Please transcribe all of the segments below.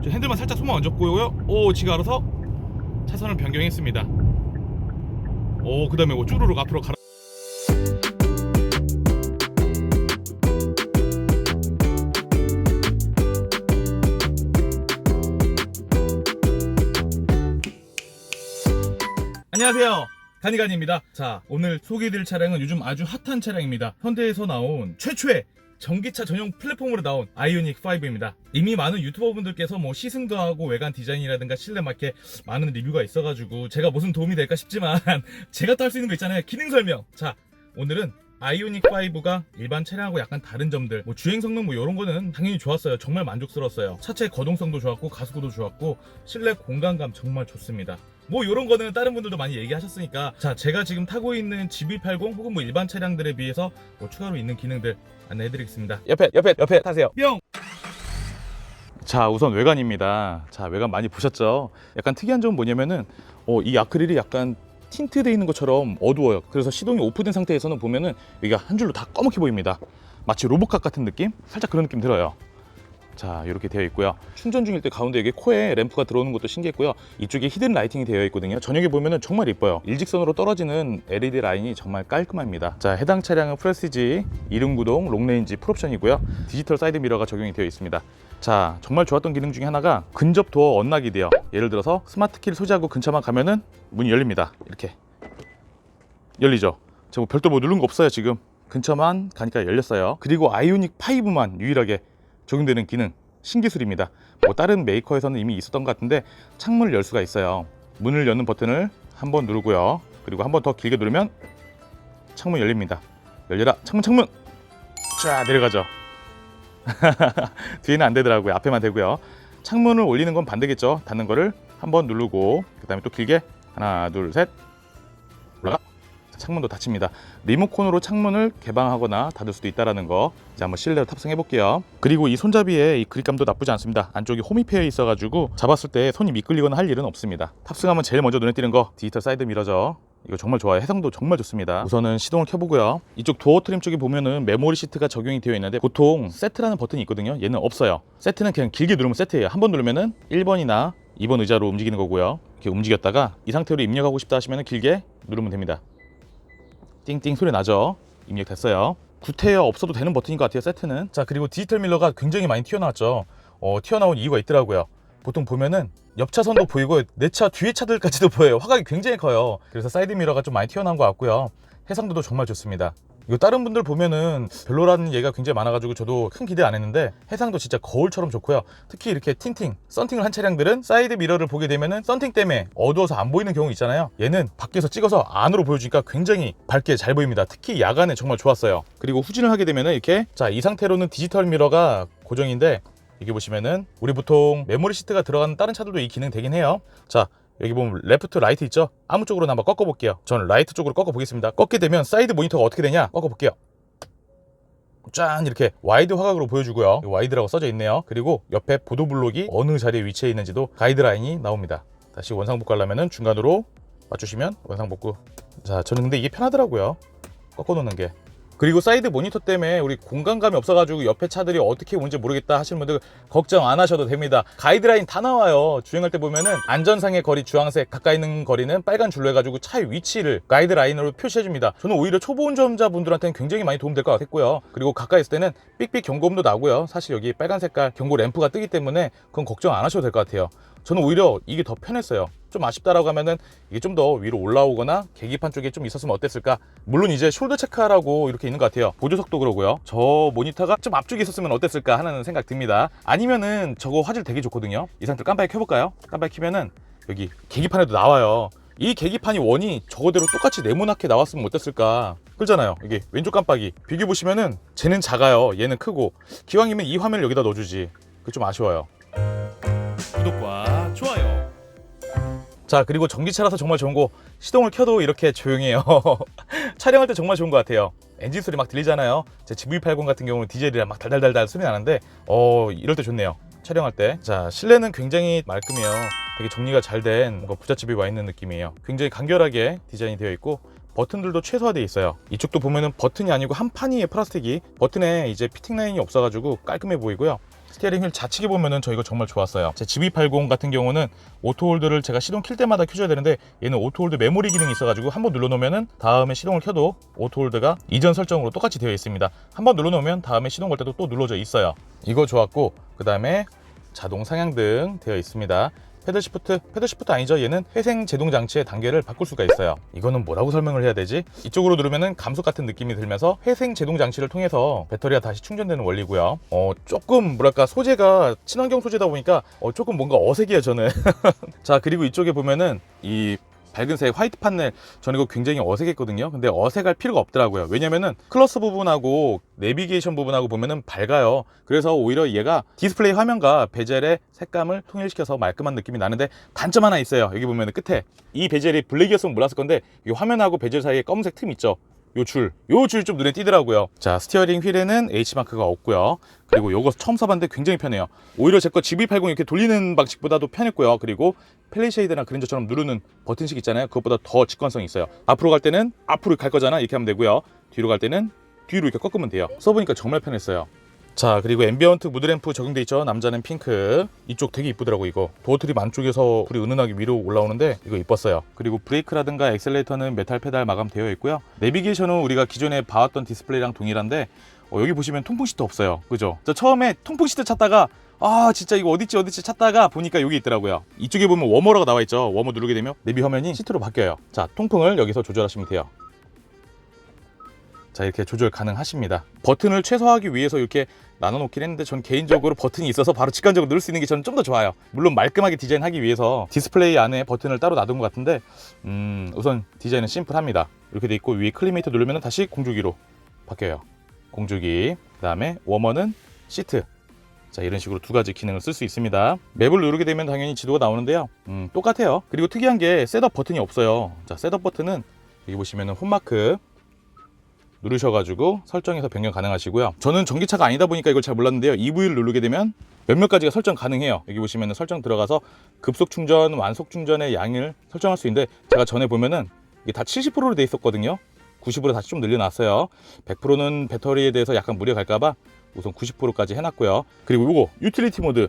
핸들만 살짝 손만 얹었고요. 오, 지가 알아서 차선을 변경했습니다. 오, 그 다음에 쭈루룩 앞으로 가라. 안녕하세요, 가니가니입니다. 자, 오늘 소개해드릴 차량은 요즘 아주 핫한 차량입니다. 현대에서 나온 최초의 전기차 전용 플랫폼으로 나온 아이오닉 5입니다. 이미 많은 유튜버분들께서 뭐 시승도 하고 외관 디자인이라든가 실내 맞게 많은 리뷰가 있어가지고 제가 무슨 도움이 될까 싶지만 제가 또 할 수 있는 거 있잖아요, 기능 설명. 자, 오늘은 아이오닉 5가 일반 차량하고 약간 다른 점들, 뭐 주행 성능 뭐 이런 거는 당연히 좋았어요. 정말 만족스러웠어요. 차체 거동성도 좋았고 가속도도 좋았고 실내 공간감 정말 좋습니다. 뭐 이런 거는 다른 분들도 많이 얘기하셨으니까, 자, 제가 지금 타고 있는 G180 혹은 뭐 일반 차량들에 비해서 뭐 추가로 있는 기능들 안내해드리겠습니다. 옆에 타세요. 뿅! 자, 우선 외관입니다. 자, 외관 많이 보셨죠? 약간 특이한 점은 뭐냐면은 이 아크릴이 약간 틴트되어 있는 것처럼 어두워요. 그래서 시동이 오프된 상태에서는 보면은 여기가 한 줄로 다 검게 보입니다. 마치 로봇캅 같은 느낌? 살짝 그런 느낌 들어요. 자, 이렇게 되어 있고요. 충전 중일 때 가운데 여기 코에 램프가 들어오는 것도 신기했고요. 이쪽에 히든 라이팅이 되어 있거든요. 저녁에 보면은 정말 이뻐요. 일직선으로 떨어지는 LED 라인이 정말 깔끔합니다. 자, 해당 차량은 프레스티지 2륜구동 롱레인지 풀옵션이고요. 디지털 사이드 미러가 적용이 되어 있습니다. 자, 정말 좋았던 기능 중에 하나가 근접 도어 언락이 돼요. 예를 들어서 스마트 키를 소지하고 근처만 가면은 문이 열립니다. 이렇게 열리죠. 제가 뭐 별도 뭐 누른 거 없어요. 지금 근처만 가니까 열렸어요. 그리고 아이오닉 5만 유일하게 적용되는 기능, 신기술입니다. 뭐 다른 메이커에서는 이미 있었던 것 같은데 창문을 열 수가 있어요. 문을 여는 버튼을 한번 누르고요. 그리고 한번 더 길게 누르면 창문이 열립니다. 열려라, 창문! 쫙 내려가죠. 뒤에는 안 되더라고요. 앞에만 되고요. 창문을 올리는 건 반대겠죠. 닫는 거를 한번 누르고 그 다음에 또 길게 하나, 둘, 셋 올라가. 창문도 닫힙니다. 리모컨으로 창문을 개방하거나 닫을 수도 있다는 거 이제 한번 실내로 탑승해 볼게요. 그리고 이 손잡이의 이 그립감도 나쁘지 않습니다. 안쪽이 홈이 패여 있어가지고 잡았을 때 손이 미끌리거나 할 일은 없습니다. 탑승하면 제일 먼저 눈에 띄는 거 디지털 사이드 미러죠. 이거 정말 좋아요. 해상도 정말 좋습니다. 우선은 시동을 켜보고요. 이쪽 도어 트림 쪽에 보면은 메모리 시트가 적용이 되어 있는데 보통 세트라는 버튼이 있거든요. 얘는 없어요. 세트는 그냥 길게 누르면 세트예요. 한 번 누르면은 1번이나 2번 의자로 움직이는 거고요. 이렇게 움직였다가 이 상태로 입력하고 싶다 하시면은 길게 누르면 됩니다. 띵띵 소리 나죠? 입력됐어요. 구태여 없어도 되는 버튼인 것 같아요, 세트는. 자, 그리고 디지털 밀러가 굉장히 많이 튀어나왔죠. 튀어나온 이유가 있더라고요. 보통 보면은 옆 차선도 보이고 내 차 뒤에 차들까지도 보여요. 화각이 굉장히 커요. 그래서 사이드 미러가 좀 많이 튀어나온 것 같고요. 해상도도 정말 좋습니다. 이거 다른 분들 보면은 별로라는 얘기가 굉장히 많아가지고 저도 큰 기대 안 했는데 해상도 진짜 거울처럼 좋고요. 특히 이렇게 썬팅을 한 차량들은 사이드 미러를 보게 되면은 썬팅 때문에 어두워서 안 보이는 경우 있잖아요. 얘는 밖에서 찍어서 안으로 보여주니까 굉장히 밝게 잘 보입니다. 특히 야간에 정말 좋았어요. 그리고 후진을 하게 되면은 이렇게, 자, 이 상태로는 디지털 미러가 고정인데 여기 보시면은 우리 보통 메모리 시트가 들어가는 다른 차들도 이 기능 되긴 해요. 자, 여기 보면 레프트 라이트 있죠? 아무 쪽으로나 한번 꺾어 볼게요. 저는 라이트 쪽으로 꺾어 보겠습니다. 꺾게 되면 사이드 모니터가 어떻게 되냐? 꺾어 볼게요. 짠, 이렇게 와이드 화각으로 보여주고요. 와이드라고 써져 있네요. 그리고 옆에 보도 블록이 어느 자리에 위치해 있는지도 가이드라인이 나옵니다. 다시 원상복구 하려면은 중간으로 맞추시면 원상복구. 자, 저는 근데 이게 편하더라고요, 꺾어 놓는 게. 그리고 사이드 모니터 때문에 우리 공간감이 없어가지고 옆에 차들이 어떻게 오는지 모르겠다 하시는 분들 걱정 안 하셔도 됩니다. 가이드라인 다 나와요. 주행할 때 보면은 안전상의 거리 주황색, 가까이 있는 거리는 빨간 줄로 해가지고 차의 위치를 가이드라인으로 표시해줍니다. 저는 오히려 초보 운전자분들한테는 굉장히 많이 도움될 것 같았고요. 그리고 가까이 있을 때는 삑삑 경고음도 나고요. 사실 여기 빨간 색깔 경고 램프가 뜨기 때문에 그건 걱정 안 하셔도 될 것 같아요. 저는 오히려 이게 더 편했어요. 좀 아쉽다라고 하면은 이게 좀 더 위로 올라오거나 계기판 쪽에 좀 있었으면 어땠을까. 물론 이제 숄더 체크하라고 이렇게 있는 것 같아요. 보조석도 그러고요. 저 모니터가 좀 앞쪽에 있었으면 어땠을까 하는 생각 듭니다. 아니면은 저거 화질 되게 좋거든요. 이 상태로 깜빡이 켜볼까요? 깜빡이 켜면은 여기 계기판에도 나와요. 이 계기판이 원이 저거대로 똑같이 네모나게 나왔으면 어땠을까. 그렇잖아요. 이게 왼쪽 깜빡이 비교해 보시면은 쟤는 작아요, 얘는 크고. 기왕이면 이 화면을 여기다 넣어주지. 그게 좀 아쉬워요. 구독과 좋아요. 자, 그리고 전기차라서 정말 좋은 거, 시동을 켜도 이렇게 조용해요. 촬영할 때 정말 좋은 것 같아요. 엔진 소리 막 들리잖아요. 제 GV80 같은 경우는 디젤이라 막 달달달달 소리 나는데 이럴 때 좋네요, 촬영할 때. 자, 실내는 굉장히 말끔해요. 되게 정리가 잘 된 뭔가 부잣집이 와 있는 느낌이에요. 굉장히 간결하게 디자인이 되어 있고 버튼들도 최소화되어 있어요. 이쪽도 보면은 버튼이 아니고 한 판이에요, 플라스틱이. 버튼에 이제 피팅 라인이 없어가지고 깔끔해 보이고요. 스티어링 휠 좌측에 보면은 저 이거 정말 좋았어요. 제 GB80 같은 경우는 오토홀드를 제가 시동 킬 때마다 켜줘야 되는데 얘는 오토홀드 메모리 기능이 있어가지고 한번 눌러놓으면은 다음에 시동을 켜도 오토홀드가 이전 설정으로 똑같이 되어 있습니다. 한번 눌러놓으면 다음에 시동 걸 때도 또 눌러져 있어요. 이거 좋았고, 그 다음에 자동 상향등 되어 있습니다. 패들 시프트 아니죠. 얘는 회생 제동 장치의 단계를 바꿀 수가 있어요. 이거는 뭐라고 설명을 해야 되지? 이쪽으로 누르면은 감속 같은 느낌이 들면서 회생 제동 장치를 통해서 배터리가 다시 충전되는 원리고요. 조금 뭐랄까 소재가 친환경 소재다 보니까 조금 뭔가 어색해요 저는. 자, 그리고 이쪽에 보면은 이 밝은색 화이트 판넬, 저는 이거 굉장히 어색했거든요. 근데 어색할 필요가 없더라고요. 왜냐면은 클러스 부분하고 내비게이션 부분하고 보면은 밝아요. 그래서 오히려 얘가 디스플레이 화면과 베젤의 색감을 통일시켜서 말끔한 느낌이 나는데, 단점 하나 있어요. 여기 보면은 끝에 이 베젤이 블랙이었으면 몰랐을 건데 이 화면하고 베젤 사이에 검은색 틈 있죠. 요 줄 좀 눈에 띄더라고요. 자, 스티어링 휠에는 H마크가 없고요. 그리고 요거 처음 써봤는데 굉장히 편해요. 오히려 제 거 GB80 이렇게 돌리는 방식보다도 편했고요. 그리고 펠리쉐이드나 그랜저처럼 누르는 버튼식 있잖아요. 그것보다 더 직관성이 있어요. 앞으로 갈 때는 앞으로 갈 거잖아, 이렇게 하면 되고요. 뒤로 갈 때는 뒤로 이렇게 꺾으면 돼요. 써보니까 정말 편했어요. 자, 그리고 앰비언트 무드램프 적용돼 있죠. 남자는 핑크. 이쪽 되게 이쁘더라고. 이거 도어 트립 안쪽에서 불이 은은하게 위로 올라오는데 이거 이뻤어요. 그리고 브레이크라든가 엑셀레이터는 메탈 페달 마감되어 있고요. 내비게이션은 우리가 기존에 봐왔던 디스플레이랑 동일한데 여기 보시면 통풍 시트 없어요. 그죠? 저 처음에 통풍 시트 찾다가 진짜 이거 어딨지 찾다가 보니까 여기 있더라고요. 이쪽에 보면 워머라고 나와 있죠. 워머 누르게 되면 내비 화면이 시트로 바뀌어요. 자, 통풍을 여기서 조절하시면 돼요. 자, 이렇게 조절 가능하십니다. 버튼을 최소화하기 위해서 이렇게 나눠놓긴 했는데 전 개인적으로 버튼이 있어서 바로 직관적으로 누를 수 있는 게 저는 좀 더 좋아요. 물론 말끔하게 디자인하기 위해서 디스플레이 안에 버튼을 따로 놔둔 것 같은데 우선 디자인은 심플합니다. 이렇게 돼 있고 위에 클리메이터 누르면 다시 공주기로 바뀌어요. 공주기. 그 다음에 워머는 시트. 자, 이런 식으로 두 가지 기능을 쓸 수 있습니다. 맵을 누르게 되면 당연히 지도가 나오는데요. 똑같아요. 그리고 특이한 게 셋업 버튼이 없어요. 자, 셋업 버튼은 여기 보시면 홈마크 누르셔가지고 설정해서 변경 가능하시고요. 저는 전기차가 아니다 보니까 이걸 잘 몰랐는데요. EV를 누르게 되면 몇몇 가지가 설정 가능해요. 여기 보시면 설정 들어가서 급속 충전, 완속 충전의 양을 설정할 수 있는데, 제가 전에 보면은 이게 다 70%로 돼 있었거든요. 90으로 다시 좀 늘려놨어요. 100%는 배터리에 대해서 약간 무리가 갈까봐 우선 90%까지 해놨고요. 그리고 이거 유틸리티 모드.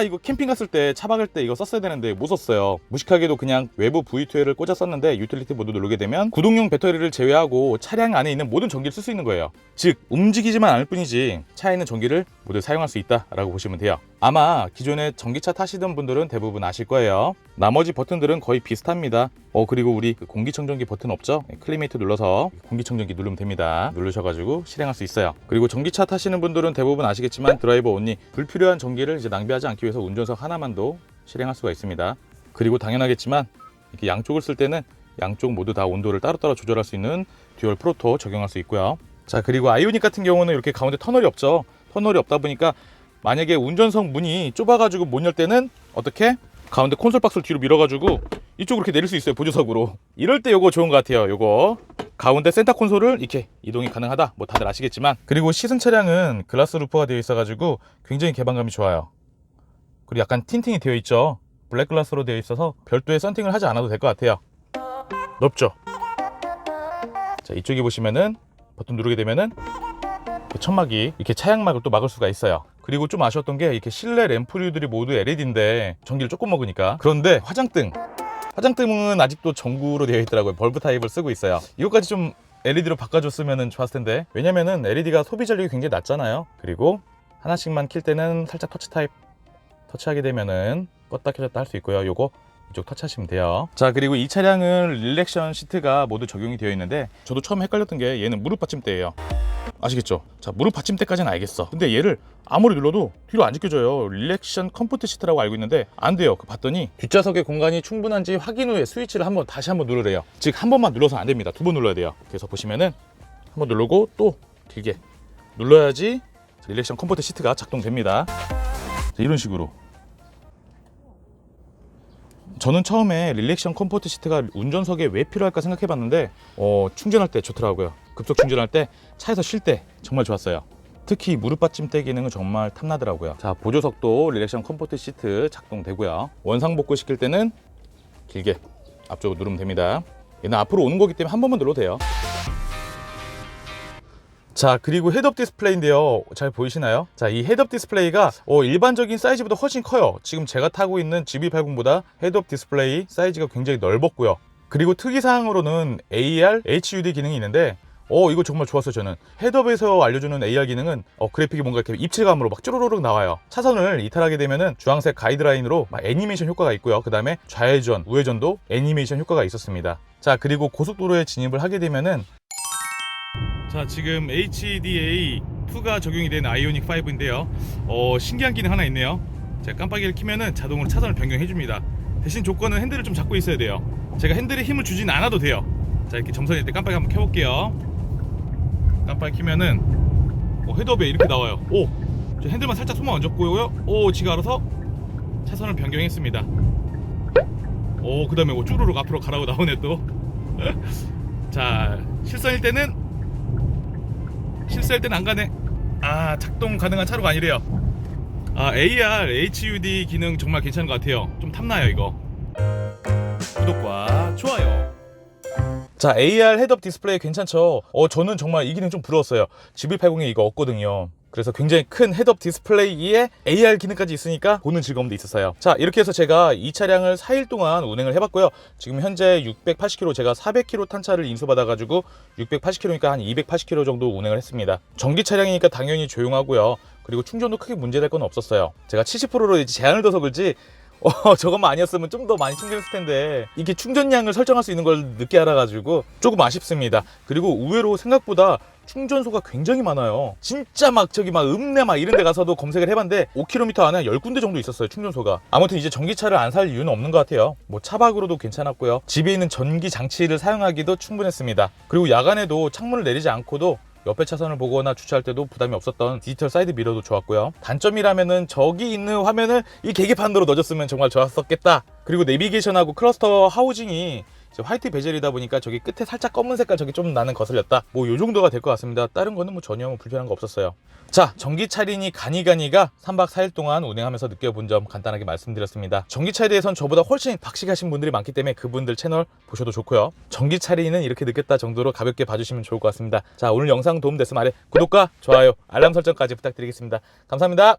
이거 캠핑 갔을 때 차 박을 때 이거 썼어야 되는데 못 썼어요. 무식하게도 그냥 외부 V2L을 꽂아 썼는데 유틸리티 모드 누르게 되면 구동용 배터리를 제외하고 차량 안에 있는 모든 전기를 쓸 수 있는 거예요. 즉 움직이지만 않을 뿐이지 차에 있는 전기를 모두 사용할 수 있다라고 보시면 돼요. 아마 기존에 전기차 타시던 분들은 대부분 아실 거예요. 나머지 버튼들은 거의 비슷합니다. 그리고 우리 공기청정기 버튼 없죠? 클리메이터 눌러서 공기청정기 누르면 됩니다. 누르셔가지고 실행할 수 있어요. 그리고 전기차 타시는 분들은 대부분 아시겠지만 드라이버 온리, 불필요한 전기를 이제 낭비하지 않기 위해서 운전석 하나만도 실행할 수가 있습니다. 그리고 당연하겠지만 이렇게 양쪽을 쓸 때는 양쪽 모두 다 온도를 따로따로 조절할 수 있는 듀얼 프로토 적용할 수 있고요. 자, 그리고 아이오닉 같은 경우는 이렇게 가운데 터널이 없죠. 터널이 없다 보니까 만약에 운전석 문이 좁아가지고 못 열 때는 어떻게? 가운데 콘솔 박스를 뒤로 밀어가지고 이쪽으로 이렇게 내릴 수 있어요. 보조석으로. 이럴 때 요거 좋은 것 같아요. 요거 가운데 센터 콘솔을 이렇게 이동이 가능하다, 뭐 다들 아시겠지만. 그리고 시승 차량은 글라스 루프가 되어 있어가지고 굉장히 개방감이 좋아요. 그리고 약간 틴팅이 되어 있죠. 블랙 글라스로 되어 있어서 별도의 썬팅을 하지 않아도 될 것 같아요. 넓죠? 자, 이쪽에 보시면은 버튼 누르게 되면은 천막이 이렇게 차양막을 또 막을 수가 있어요. 그리고 좀 아쉬웠던 게 이렇게 실내 램프류들이 모두 LED인데 전기를 조금 먹으니까. 그런데 화장등은 아직도 전구로 되어 있더라고요. 벌브 타입을 쓰고 있어요. 이것까지 좀 LED로 바꿔줬으면 좋았을 텐데, 왜냐면은 LED가 소비 전력이 굉장히 낮잖아요. 그리고 하나씩만 킬 때는 살짝 터치 타입, 터치하게 되면은 껐다 켜졌다 할 수 있고요. 요거 이쪽 터치하시면 돼요. 자, 그리고 이 차량은 릴렉션 시트가 모두 적용이 되어 있는데, 저도 처음 헷갈렸던 게 얘는 무릎 받침대예요. 아시겠죠? 자, 무릎 받침대까지는 알겠어. 근데 얘를 아무리 눌러도 뒤로 안 지켜져요. 릴렉션 컴포트 시트라고 알고 있는데 안 돼요. 봤더니 뒷좌석의 공간이 충분한지 확인 후에 스위치를 다시 한번 누르래요. 즉 한 번만 눌러서 안 됩니다. 두 번 눌러야 돼요. 그래서 보시면은 한번 누르고 또 길게 눌러야지 릴렉션 컴포트 시트가 작동됩니다. 자, 이런 식으로. 저는 처음에 릴렉션 컴포트 시트가 운전석에 왜 필요할까 생각해봤는데 충전할 때 좋더라고요. 급속 충전할 때, 차에서 쉴 때 정말 좋았어요. 특히 무릎 받침대 기능은 정말 탐나더라고요. 자, 보조석도 릴렉션 컴포트 시트 작동되고요. 원상복구 시킬 때는 길게 앞쪽으로 누르면 됩니다. 얘는 앞으로 오는 거기 때문에 한 번만 눌러도 돼요. 자, 그리고 헤드업 디스플레이인데요. 잘 보이시나요? 자, 이 헤드업 디스플레이가 일반적인 사이즈보다 훨씬 커요. 지금 제가 타고 있는 GB80보다 헤드업 디스플레이 사이즈가 굉장히 넓었고요. 그리고 특이사항으로는 AR, HUD 기능이 있는데 이거 정말 좋았어요. 저는 헤드업에서 알려주는 AR 기능은 그래픽이 뭔가 이렇게 입체감으로 막 쭈루루룩 나와요. 차선을 이탈하게 되면은 주황색 가이드라인으로 막 애니메이션 효과가 있고요. 그 다음에 좌회전, 우회전도 애니메이션 효과가 있었습니다. 자, 그리고 고속도로에 진입을 하게 되면은 자, 지금 HDA2가 적용이 된 아이오닉 5인데요. 신기한 기능 하나 있네요. 제가 깜빡이를 켜면은 자동으로 차선을 변경해 줍니다. 대신 조건은 핸들을 좀 잡고 있어야 돼요. 제가 핸들에 힘을 주진 않아도 돼요. 자, 이렇게 점선일 때 깜빡이 한번 켜볼게요. 깜빡이 켜면은 헤드업에 이렇게 나와요. 저 핸들만 살짝 손만 얹었고요. 지가 알아서 차선을 변경했습니다. 그 다음에 쭈루룩 앞으로 가라고 나오네 또. 자, 실선일 때는 안 가네. 작동 가능한 차로가 아니래요. AR, HUD 기능 정말 괜찮은 것 같아요. 좀 탐나요 이거. 구독과 좋아요. 자, AR 헤드업 디스플레이 괜찮죠? 저는 정말 이 기능 좀 부러웠어요. GB80에 이거 없거든요. 그래서 굉장히 큰 헤드업 디스플레이에 AR 기능까지 있으니까 보는 즐거움도 있었어요. 자, 이렇게 해서 제가 이 차량을 4일 동안 운행을 해봤고요. 지금 현재 680km, 제가 400km 탄 차를 인수받아가지고 680km니까 한 280km 정도 운행을 했습니다. 전기 차량이니까 당연히 조용하고요. 그리고 충전도 크게 문제될 건 없었어요. 제가 70%로 이제 제한을 둬서 그렇지 저것만 아니었으면 좀 더 많이 충전했을 텐데 이게 충전량을 설정할 수 있는 걸 늦게 알아가지고 조금 아쉽습니다. 그리고 의외로 생각보다 충전소가 굉장히 많아요. 진짜 막 저기 막 읍내 막 이런 데 가서도 검색을 해봤는데 5km 안에 10군데 정도 있었어요, 충전소가. 아무튼 이제 전기차를 안 살 이유는 없는 것 같아요. 차박으로도 괜찮았고요. 집에 있는 전기 장치를 사용하기도 충분했습니다. 그리고 야간에도 창문을 내리지 않고도 옆에 차선을 보거나 주차할 때도 부담이 없었던 디지털 사이드 미러도 좋았고요. 단점이라면은 저기 있는 화면을 이 계기판으로 넣어줬으면 정말 좋았었겠다. 그리고 내비게이션하고 클러스터 하우징이 화이트 베젤이다 보니까 저기 끝에 살짝 검은 색깔 저기 좀 나는 거슬렸다. 요 정도가 될 것 같습니다. 다른 거는 전혀 불편한 거 없었어요. 자, 전기차리니 가니가 3박 4일 동안 운행하면서 느껴본 점 간단하게 말씀드렸습니다. 전기차에 대해서는 저보다 훨씬 박식하신 분들이 많기 때문에 그분들 채널 보셔도 좋고요. 전기차리는 이렇게 느꼈다 정도로 가볍게 봐주시면 좋을 것 같습니다. 자, 오늘 영상 도움됐으면 아래 구독과 좋아요, 알람 설정까지 부탁드리겠습니다. 감사합니다.